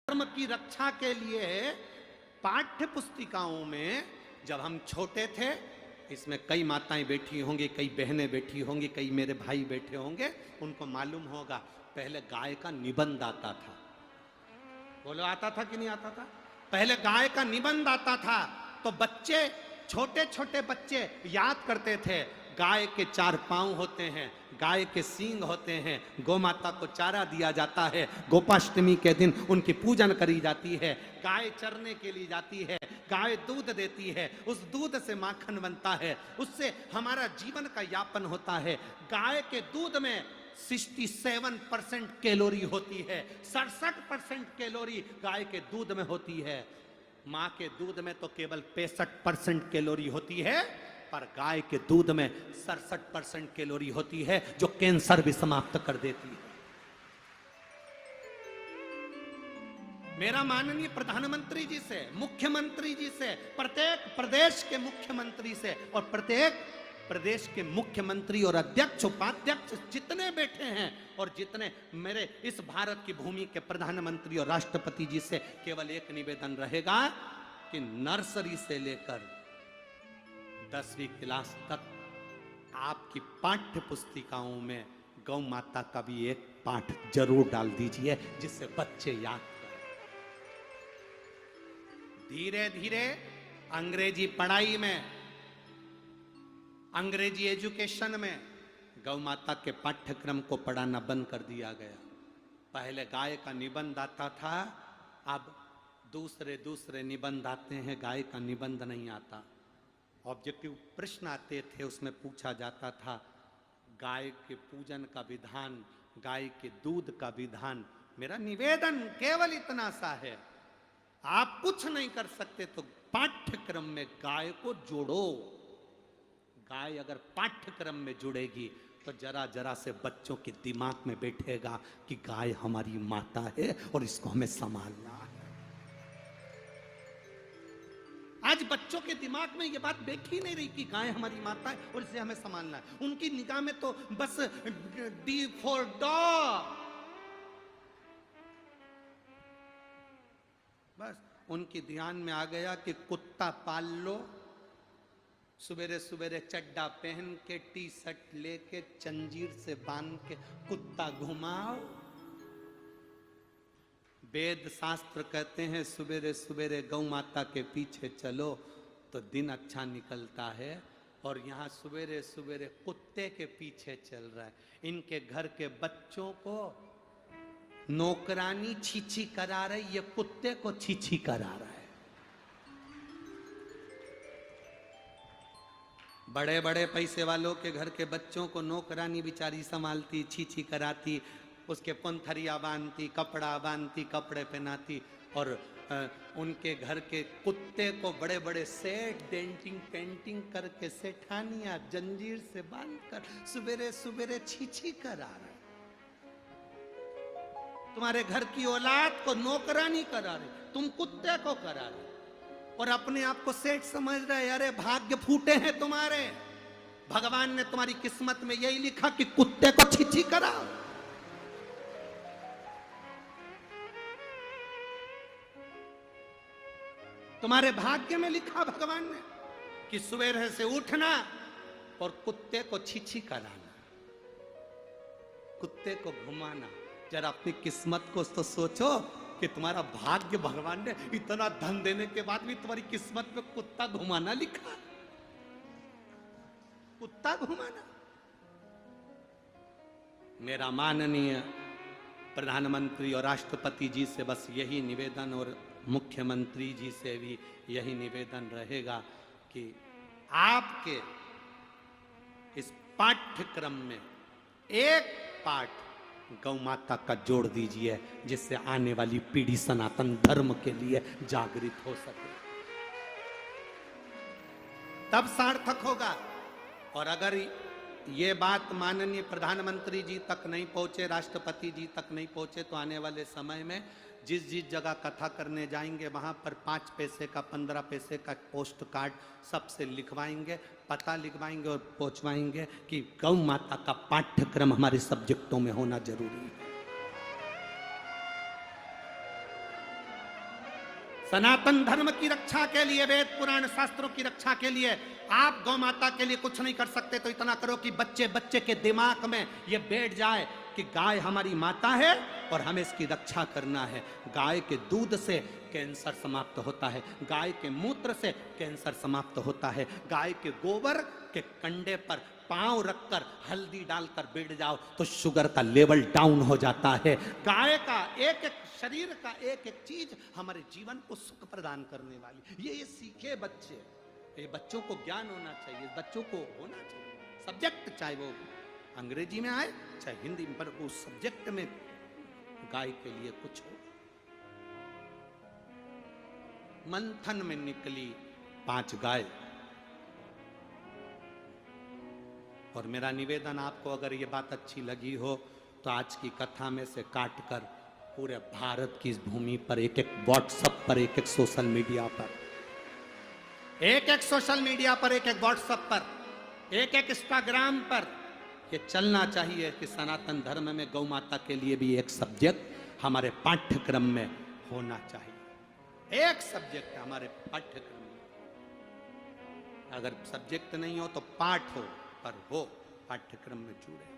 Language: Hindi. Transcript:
धर्म की रक्षा के लिए पाठ्य पुस्तिकाओं में जब हम छोटे थे, इसमें कई माताएं बैठी होंगी, कई बहनें बैठी होंगी, कई मेरे भाई बैठे होंगे, उनको मालूम होगा पहले गाय का निबंध आता था। बोलो आता था कि नहीं आता था? पहले गाय का निबंध आता था तो बच्चे, छोटे छोटे बच्चे याद करते थे, गाय के 4 पांव होते हैं, गाय के सींग होते हैं, गौ माता को चारा दिया जाता है, गोपाष्टमी के दिन उनकी पूजन करी जाती है, गाय चरने के लिए जाती है, गाय दूध देती है, उस दूध से माखन बनता है, उससे हमारा जीवन का यापन होता है। गाय के दूध में 67% कैलोरी होती है, 67% कैलोरी गाय के दूध में होती है। मां के दूध में तो केवल 65% कैलोरी होती है, पर गाय के दूध में 67% कैलोरी होती है, जो कैंसर भी समाप्त कर देती है। मेरा माननीय प्रधानमंत्री जी से, मुख्यमंत्री जी से, प्रत्येक प्रदेश के मुख्यमंत्री से और प्रत्येक प्रदेश के मुख्यमंत्री और अध्यक्ष उपाध्यक्ष जितने बैठे हैं और जितने मेरे इस भारत की भूमि के प्रधानमंत्री और राष्ट्रपति जी से केवल एक निवेदन रहेगा कि नर्सरी से लेकर 10वीं क्लास तक आपकी पाठ्य पुस्तिकाओं में गौ माता का भी एक पाठ जरूर डाल दीजिए, जिससे बच्चे याद करें। धीरे धीरे अंग्रेजी पढ़ाई में, अंग्रेजी एजुकेशन में गौ माता के पाठ्यक्रम को पढ़ाना बंद कर दिया गया। पहले गाय का निबंध आता था, अब दूसरे निबंध आते हैं, गाय का निबंध नहीं आता। ऑब्जेक्टिव प्रश्न आते थे, उसमें पूछा जाता था गाय के पूजन का विधान, गाय के दूध का विधान। मेरा निवेदन केवल इतना सा है, आप कुछ नहीं कर सकते तो पाठ्यक्रम में गाय को जोड़ो। गाय अगर पाठ्यक्रम में जुड़ेगी तो जरा जरा से बच्चों के दिमाग में बैठेगा कि गाय हमारी माता है और इसको हमें संभालना है। आज बच्चों के दिमाग में ये बात बैठी नहीं रही कि गाय हमारी माता है और इसे हमें संभालना है। उनकी निगाह में तो बस D फॉर डॉग, बस उनकी ध्यान में आ गया कि कुत्ता पाल लो, सवेरे सवेरे चड्डा पहन के, टी शर्ट लेके, जंजीर से बांध के कुत्ता घुमाओ। वेद शास्त्र कहते हैं सवेरे सवेरे गौ माता के पीछे चलो तो दिन अच्छा निकलता है, और यहाँ सवेरे सवेरे कुत्ते के पीछे चल रहा है। इनके घर के बच्चों को नौकरानी छीछी करा रही, ये कुत्ते को छीछी करा रहा है। बड़े बड़े पैसे वालों के घर के बच्चों को नौकरानी बिचारी संभालती, छीछी कराती, उसके पंथरिया बांधती, कपड़ा बांधती, कपड़े पहनाती, और उनके घर के कुत्ते को बड़े बड़े सेट, डेंटिंग पेंटिंग करके, सेठानिया जंजीर से बांधकर सवेरे सवेरे छीछी करा रहा है। तुम्हारे घर की औलाद को नौकरानी करा रहे, तुम कुत्ते को करा रहे, और अपने आप को सेठ समझ रहे। अरे भाग्य फूटे हैं तुम्हारे, भगवान ने तुम्हारी किस्मत में यही लिखा कि कुत्ते को छीछी कराओ। तुम्हारे भाग्य में लिखा भगवान ने कि सवेरे से उठना और कुत्ते को छीछी कराना, कुत्ते को घुमाना। जरा अपनी किस्मत को तो सोचो कि तुम्हारा भाग्य, भगवान ने इतना धन देने के बाद भी तुम्हारी किस्मत में कुत्ता घुमाना लिखा, कुत्ता घुमाना। मेरा माननीय प्रधानमंत्री और राष्ट्रपति जी से बस यही निवेदन, और मुख्यमंत्री जी से भी यही निवेदन रहेगा कि आपके इस पाठ्यक्रम में एक पाठ गौ माता का जोड़ दीजिए, जिससे आने वाली पीढ़ी सनातन धर्म के लिए जागृत हो सके, तब सार्थक होगा। और अगर ये बात माननीय प्रधानमंत्री जी तक नहीं पहुंचे, राष्ट्रपति जी तक नहीं पहुंचे, तो आने वाले समय में जिस जिस जगह कथा करने जाएंगे वहां पर 5 पैसे का, 15 पैसे का पोस्ट कार्ड सबसे लिखवाएंगे, पता लिखवाएंगे और पहुंचवाएंगे कि गौ माता का पाठ्यक्रम हमारे सब्जेक्टों में होना जरूरी है। सनातन धर्म की रक्षा के लिए, वेद पुराण शास्त्रों की रक्षा के लिए आप गौ माता के लिए कुछ नहीं कर सकते, तो इतना करो कि बच्चे बच्चे के दिमाग में ये बैठ जाए कि गाय हमारी माता है और हमें इसकी रक्षा करना है। गाय के दूध से कैंसर समाप्त होता है, गाय के मूत्र से कैंसर समाप्त होता है, गाय के गोबर के कंडे पर पांव रखकर हल्दी डालकर बैठ जाओ तो शुगर का लेवल डाउन हो जाता है। गाय का एक एक शरीर का एक एक चीज हमारे जीवन को सुख प्रदान करने वाली, ये सीखे बच्चे, ये बच्चों को ज्ञान होना चाहिए, बच्चों को होना चाहिए सब्जेक्ट, चाहे वो अंग्रेजी में आए चाहे हिंदी में, पर उस सब्जेक्ट में गाय के लिए कुछ हो। मंथन में निकली 5 गाय, और मेरा निवेदन आपको, अगर ये बात अच्छी लगी हो तो आज की कथा में से काटकर पूरे भारत की इस भूमि पर एक एक व्हाट्सएप पर, एक एक सोशल मीडिया पर, एक एक सोशल मीडिया पर, एक एक व्हाट्सएप पर, एक एक इंस्टाग्राम पर ये चलना चाहिए कि सनातन धर्म में गौ माता के लिए भी एक सब्जेक्ट हमारे पाठ्यक्रम में होना चाहिए। एक सब्जेक्ट हमारे पाठ्यक्रम में, अगर सब्जेक्ट नहीं हो तो पाठ हो, पर हो पाठ्यक्रम में जुड़े।